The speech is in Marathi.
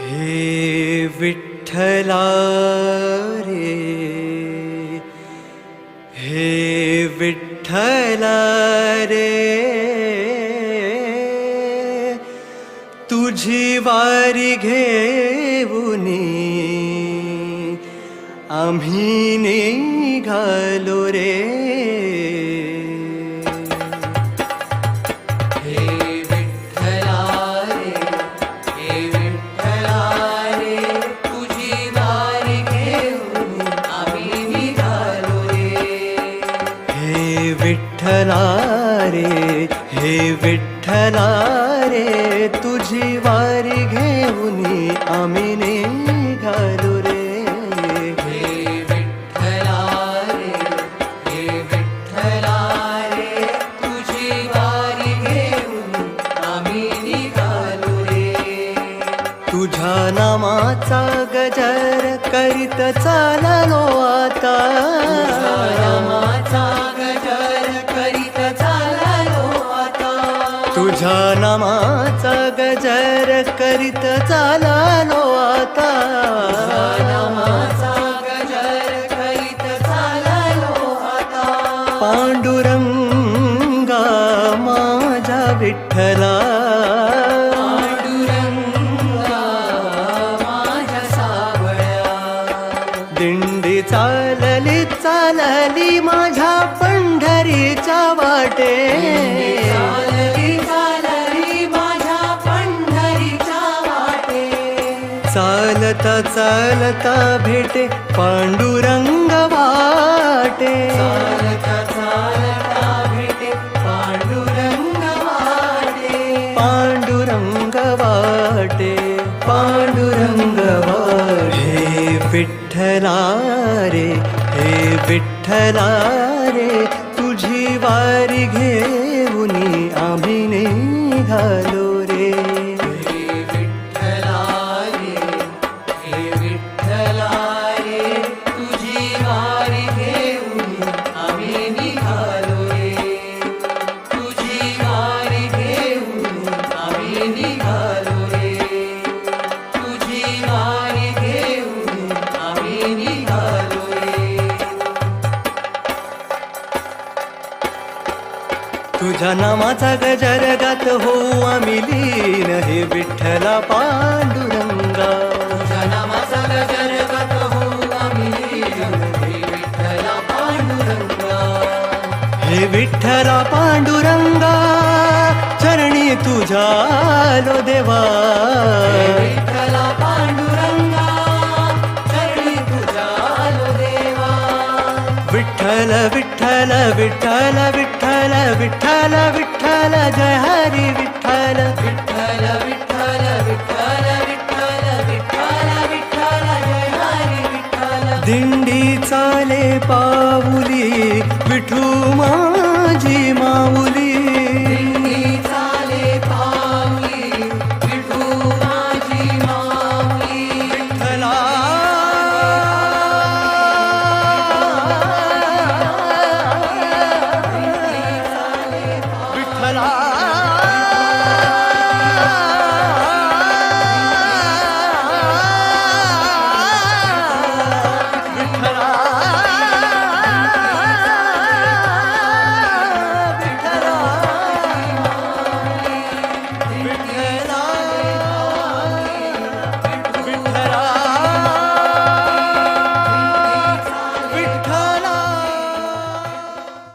हे विठ्ठला रे, हे विठ्ठला रे, तुझी वारी घेऊनी आम्ही निघालो रे. विठ्ठला रे, हे विठ्ठला रे, तुझी वारी घेऊनी आम्ही निघालो रे. हे विठ्ठला रे, हे विठ्ठला रे, तुझी वारी घेऊनी आम्ही निघालो रे. तुझ्या नामाचा गजर करीत चाललो आता, तुझ्या नामाचा गजर करीत चाललो आता, नामाचा गजर करीत चाललो आता. पांडुरंगा माझ्या विठ्ठला, पांडुरंगा माझ्या सावळ्या. दिंडी चालली चालली माझ्या पंढरीच्या वाटे, चालता चालता भेटे पांडुरंग वाटे, चालता चालता भेटे पांडुरंग वाटे. पांडुरंग वाटे, पांडुरंग वाटे. हे विठ्ठला रे, हे विठ्ठला रे, तुझी वारी घेऊनी आम्ही निघालो रे. तुझ्या नामाचा गजर गात होऊ आम्ही लीन, हे विठ्ठला पांडुरंगा. तुझ्या नामाचा गजर गात होऊ आम्ही लीन, हे विठ्ठला पांडुरंगा. हे विठ्ठला पांडुरंगा, चरणी तुझ्या आलो देवा. हे विठ्ठला पांडुरंगा, चरणी तुझ्या आलो देवा. विठ्ठल विठ्ठल विठ्ठल विठ्ठल विठ्ठल विठ्ठल, जय हरी विठ्ठल. विठ्ठल विठ्ठल विठ्ठल विठ्ठल विठ्ठल विठ्ठल, जय हरी विठ्ठल. दिंडी चाले पाऊली विठू माझी माऊली.